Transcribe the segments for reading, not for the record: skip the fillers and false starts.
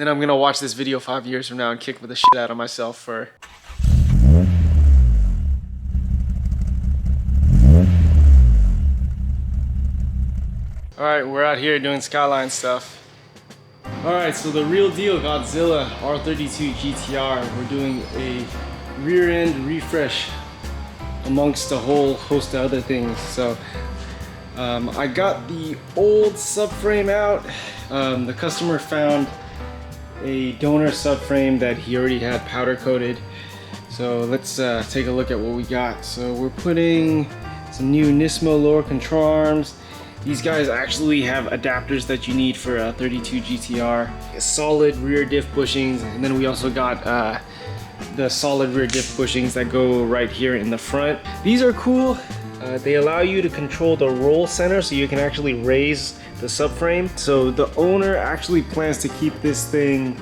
Then I'm gonna watch this video 5 years from now and kick the shit out of myself for... Alright, we're out here doing Skyline stuff. Alright, so the real deal Godzilla R32 GTR. We're doing a rear end refresh amongst a whole host of other things. So I got the old subframe out. The customer found a donor subframe that he already had powder coated. So let's take a look at what we got. So we're putting some new Nismo lower control arms. These guys actually have adapters that you need for a 32 GTR. A solid rear diff bushings, and then we also got the solid rear diff bushings that go right here in the front. These are cool. They allow you to control the roll center, so you can actually raise the subframe. So the owner actually plans to keep this thing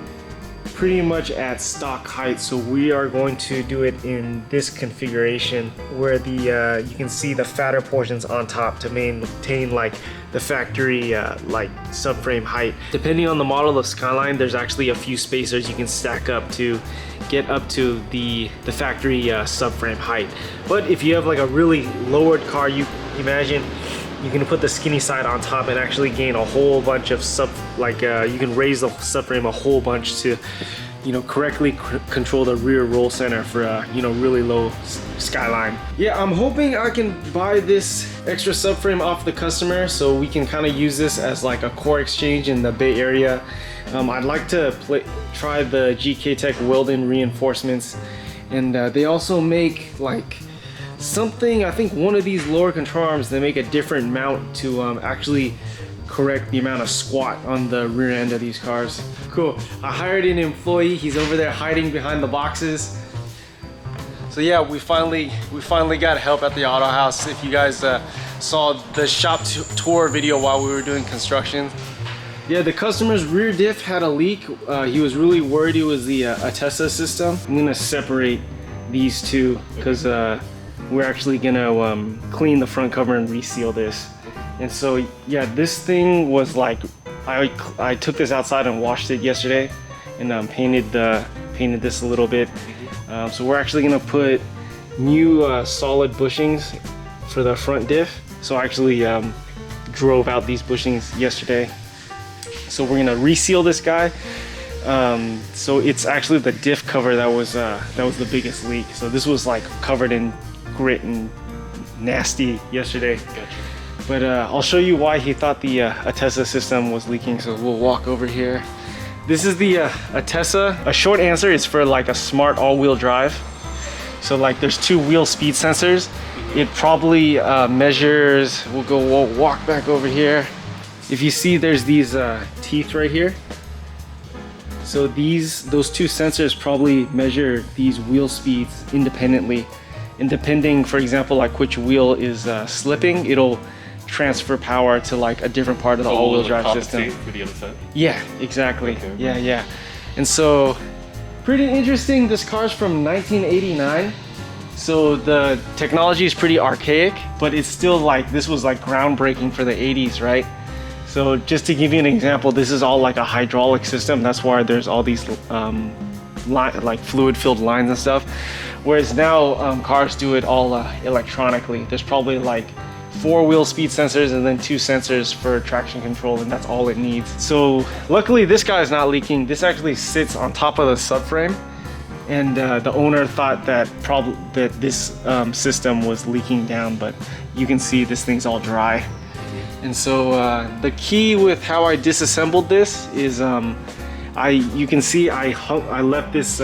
pretty much at stock height, so we are going to do it in this configuration where the you can see the fatter portions on top to maintain like the factory like subframe height. Depending on the model of Skyline, there's actually a few spacers you can stack up to get up to the factory subframe height. But if you have like a really lowered car, you imagine you can put the skinny side on top and actually gain a whole bunch of you can raise the subframe a whole bunch to, you know, correctly control the rear roll center for you know, really low Skyline. Yeah, I'm hoping I can buy this extra subframe off the customer so we can kind of use this as like a core exchange in the Bay Area. I'd like to try the GK Tech Weldon reinforcements, and they also make like something, I think one of these lower control arms, they make a different mount to actually correct the amount of squat on the rear end of these cars. Cool. I hired an employee. He's over there hiding behind the boxes. So yeah, we finally got help at the Autohaus. If you guys saw the shop tour video while we were doing construction. Yeah, the customer's rear diff had a leak. He was really worried it was the Autohaus system. I'm gonna separate these two because we're actually gonna clean the front cover and reseal this. And so yeah, this thing was like, I took this outside and washed it yesterday and painted this a little bit. So we're actually gonna put new solid bushings for the front diff. So I actually drove out these bushings yesterday. So we're gonna reseal this guy. So it's actually the diff cover that was the biggest leak. So this was like covered in grit and nasty yesterday. Gotcha. But I'll show you why he thought the Autohaus system was leaking. So we'll walk over here. This is the Autohaus. A short answer is for like a smart all-wheel drive. So like there's 2 wheel speed sensors. It probably measures, we'll walk back over here. If you see, there's these teeth right here. So those 2 sensors probably measure these wheel speeds independently. And depending, for example, like which wheel is slipping, it'll transfer power to like a different part of the all-wheel drive system. For the other side? Yeah, exactly. Okay. Yeah. And so, pretty interesting. This car's from 1989. So the technology is pretty archaic, but it's still like, this was like groundbreaking for the 80s, right? So just to give you an example, this is all like a hydraulic system. That's why there's all these like fluid-filled lines and stuff. Whereas now cars do it all electronically. There's probably like 4 wheel speed sensors and then 2 sensors for traction control, and that's all it needs. So luckily this guy is not leaking. This actually sits on top of the subframe, and the owner thought that this system was leaking down, but you can see this thing's all dry. And so the key with how I disassembled this is you can see I left this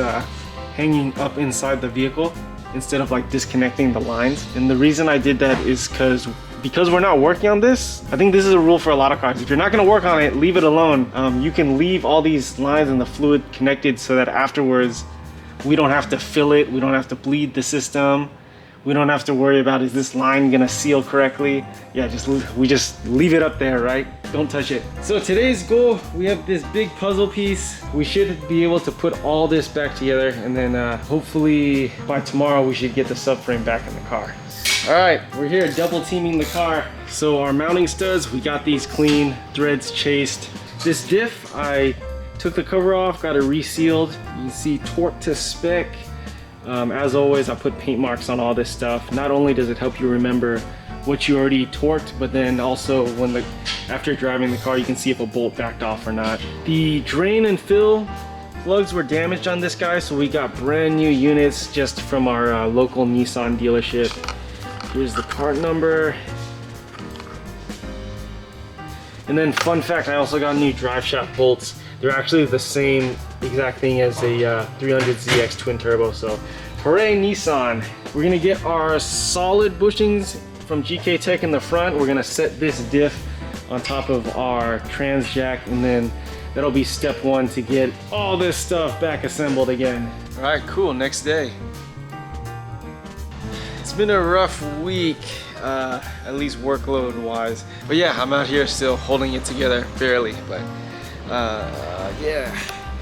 hanging up inside the vehicle instead of like disconnecting the lines. And the reason I did that is because we're not working on this. I think this is a rule for a lot of cars. If you're not gonna work on it, leave it alone. You can leave all these lines and the fluid connected so that afterwards we don't have to fill it, we don't have to bleed the system, we don't have to worry about, is this line gonna seal correctly? Yeah, we just leave it up there, right? Don't touch it. So today's goal, we have this big puzzle piece. We should be able to put all this back together, and then hopefully by tomorrow we should get the subframe back in the car. All right, we're here double teaming the car. So our mounting studs, we got these clean, threads chased. This diff, I Took the cover off, got it resealed. You can see torque to spec. As always, I put paint marks on all this stuff. Not only does it help you remember what you already torqued, but then also after driving the car, you can see if a bolt backed off or not. The drain and fill plugs were damaged on this guy, so we got brand new units just from our local Nissan dealership. Here's the part number. And then fun fact, I also got new drive shaft bolts. They're actually the same exact thing as a 300ZX twin turbo, so hooray Nissan. We're gonna get our solid bushings from GK Tech in the front. We're gonna set this diff on top of our trans jack, and then that'll be step one to get all this stuff back assembled again. All right, cool, next day. It's been a rough week, at least workload wise. But yeah, I'm out here still holding it together, barely, but yeah.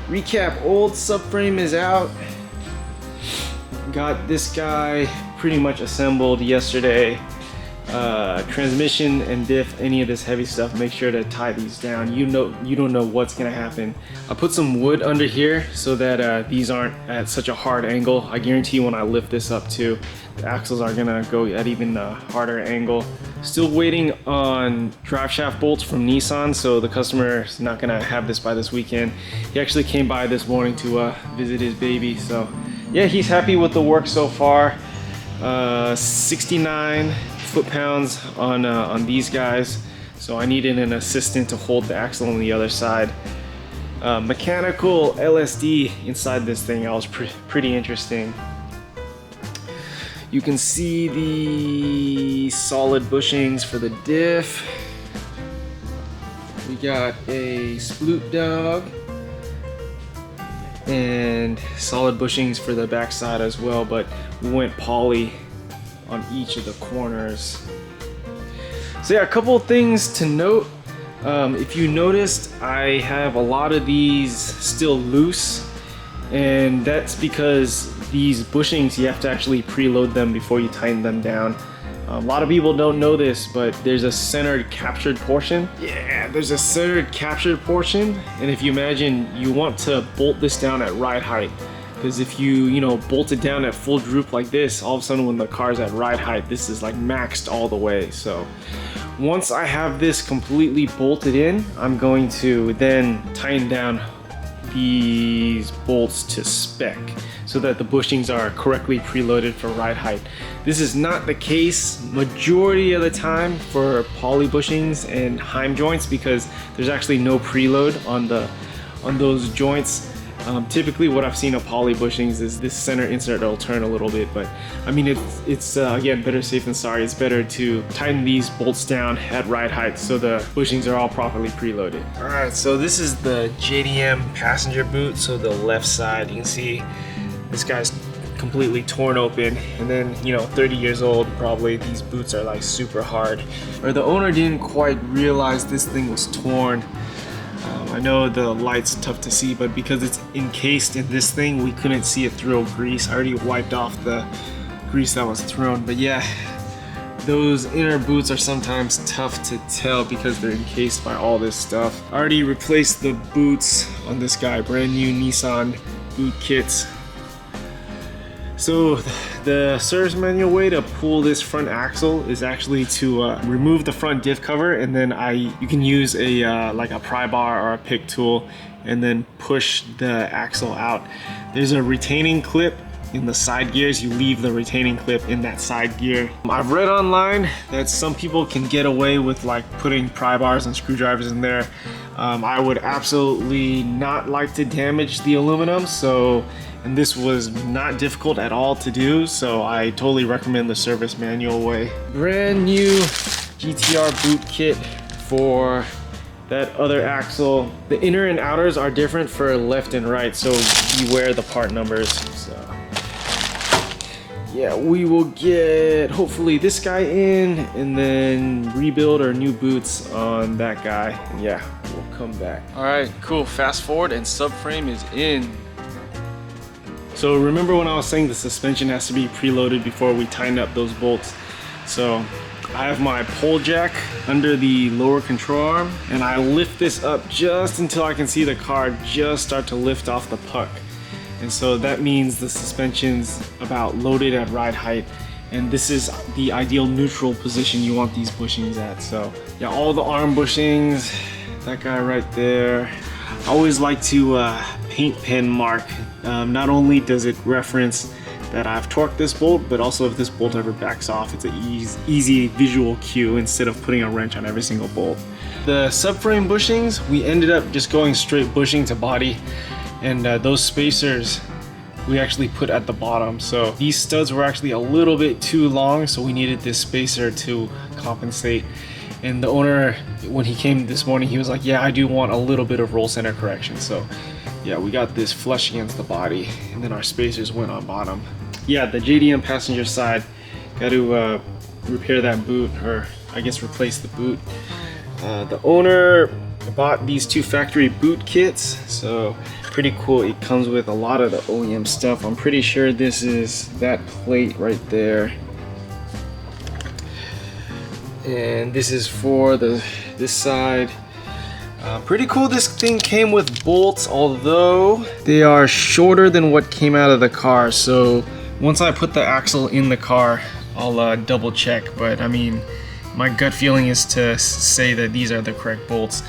Recap, old subframe is out. Got this guy pretty much assembled yesterday. Transmission and diff, any of this heavy stuff, make sure to tie these down. You don't know what's gonna happen. I put some wood under here so that these aren't at such a hard angle. I guarantee when I lift this up too, the axles are gonna go at even a harder angle. Still waiting on drive shaft bolts from Nissan, so the customer is not gonna have this by this weekend. He actually came by this morning to visit his baby, so yeah, he's happy with the work so far. 69 foot-pounds on these guys, so I needed an assistant to hold the axle on the other side. Mechanical LSD inside this thing, that was pretty interesting. You can see the solid bushings for the diff. We got a sploot dog and solid bushings for the backside as well, but we went poly on each of the corners. So yeah, a couple of things to note. If you noticed, I have a lot of these still loose, and that's because these bushings, you have to actually preload them before you tighten them down. A lot of people don't know this, but there's a centered captured portion. Yeah, there's a centered captured portion, and if you imagine, you want to bolt this down at ride height. Because if you bolt it down at full droop like this, all of a sudden when the car's at ride height, this is like maxed all the way. So once I have this completely bolted in, I'm going to then tighten down these bolts to spec so that the bushings are correctly preloaded for ride height. This is not the case majority of the time for poly bushings and heim joints, because there's actually no preload on those joints. Typically what I've seen of poly bushings is this center insert will turn a little bit, but I mean it's again, better safe than sorry. It's better to tighten these bolts down at ride height so the bushings are all properly preloaded. All right, so this is the Jdm Passenger Boot. So the left side, you can see this guy's completely torn open, and then 30 years old probably, these boots are like super hard. Or the owner didn't quite realize this thing was torn. I know the light's tough to see, but because it's encased in this thing, we couldn't see it throw grease. I already wiped off the grease that was thrown, but yeah, those inner boots are sometimes tough to tell because they're encased by all this stuff. I already replaced the boots on this guy, brand new Nissan boot kits. So the service manual way to pull this front axle is actually to remove the front diff cover, and then you can use a like a pry bar or a pick tool and then push the axle out. There's a retaining clip in the side gears. You leave the retaining clip in that side gear. I've read online that some people can get away with like putting pry bars and screwdrivers in there. I would absolutely not like to damage the aluminum, and this was not difficult at all to do, so I totally recommend the service manual way. Brand new GTR boot kit for that other axle. The inner and outers are different for left and right, so beware the part numbers. So yeah, we will get hopefully this guy in, and then rebuild our new boots on that guy. And yeah, we'll come back. All right, cool. Fast forward and subframe is in. So remember when I was saying the suspension has to be preloaded before we tighten up those bolts? So I have my pole jack under the lower control arm, and I lift this up just until I can see the car just start to lift off the puck. And so that means the suspension's about loaded at ride height. And this is the ideal neutral position you want these bushings at. So yeah, all the arm bushings, that guy right there. I always like to paint pen mark. Not only does it reference that I've torqued this bolt, but also if this bolt ever backs off, it's an easy visual cue instead of putting a wrench on every single bolt. The subframe bushings, we ended up just going straight bushing to body, and those spacers we actually put at the bottom. So these studs were actually a little bit too long, so we needed this spacer to compensate. And the owner, when he came this morning, he was like, yeah, I do want a little bit of roll center correction. So yeah, we got this flush against the body, and then our spacers went on bottom. Yeah, the Jdm passenger side, got to repair that boot, or I guess replace the boot. The owner bought these two factory boot kits, so pretty cool. It comes with a lot of the OEM stuff. I'm pretty sure this is that plate right there, and this is for this side. Pretty cool. This thing came with bolts, although they are shorter than what came out of the car. So once I put the axle in the car, I'll double check, but I mean, my gut feeling is to say that these are the correct bolts.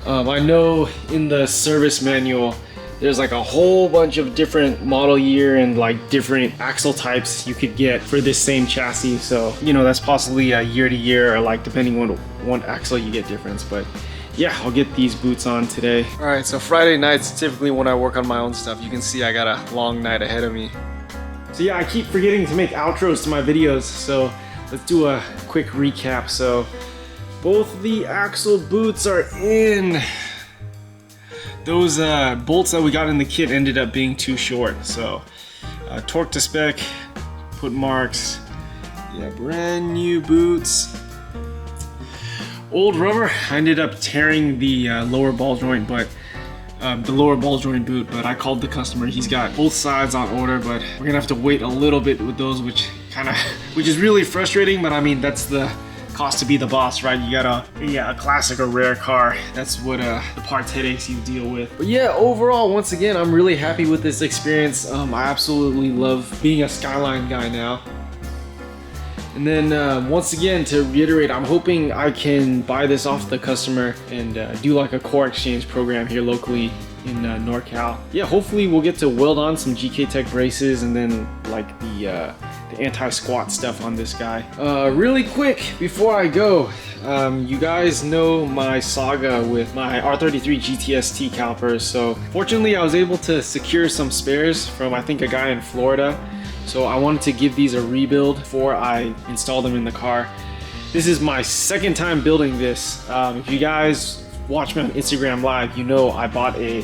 I know in the service manual there's like a whole bunch of different model year and like different axle types you could get for this same chassis, so you know, that's possibly a year to year, or like depending on what axle you get difference. But yeah, I'll get these boots on today. All right, so Friday nights typically when I work on my own stuff. You can see I got a long night ahead of me. So yeah, I keep forgetting to make outros to my videos, so let's do a quick recap. So both the axle boots are in. Those bolts that we got in the kit ended up being too short, so torque to spec, put marks. Yeah, brand new boots. Old rubber, I ended up tearing the lower ball joint, but the lower ball joint boot, but I called the customer. He's got both sides on order, but we're gonna have to wait a little bit with those, which is really frustrating, but I mean, that's the cost to be the boss, right? You got a classic or rare car. That's what the parts headaches you deal with. But yeah, overall, once again, I'm really happy with this experience. I absolutely love being a Skyline guy now. And then once again, to reiterate, I'm hoping I can buy this off the customer and do like a core exchange program here locally in NorCal. Yeah, hopefully we'll get to weld on some GK Tech braces and then like the anti-squat stuff on this guy. Really quick before I go, you guys know my saga with my R32 GTST calipers. So fortunately I was able to secure some spares from, I think, a guy in Florida. So I wanted to give these a rebuild before I install them in the car. This is my second time building this. If you guys watch me on Instagram Live, you know I bought a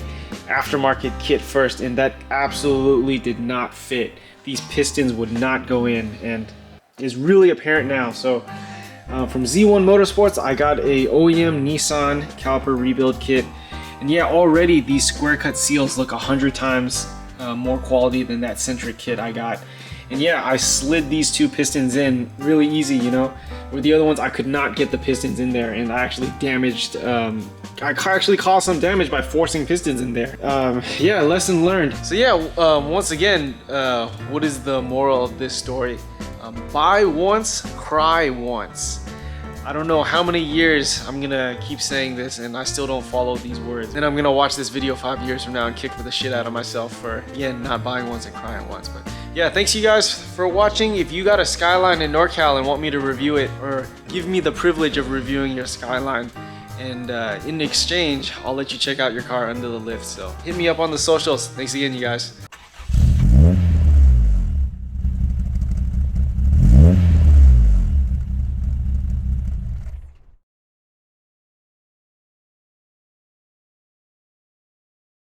aftermarket kit first, and that absolutely did not fit. These pistons would not go in, and is really apparent now. So from Z1 Motorsports, I got a OEM Nissan caliper rebuild kit, and yeah, already these square cut seals look 100 times more quality than that centric kit I got. And yeah, I slid these two pistons in really easy, you know. With the other ones, I could not get the pistons in there, and I actually damaged, I actually caused some damage by forcing pistons in there. Yeah, lesson learned. So yeah, once again, what is the moral of this story? Buy once, cry once. I don't know how many years I'm gonna keep saying this and I still don't follow these words. Then I'm gonna watch this video 5 years from now and kick the shit out of myself for, again, not buying once and crying once. But yeah, thanks you guys for watching. If you got a Skyline in NorCal and want me to review it, or give me the privilege of reviewing your Skyline, and in exchange, I'll let you check out your car under the lift. So hit me up on the socials. Thanks again, you guys.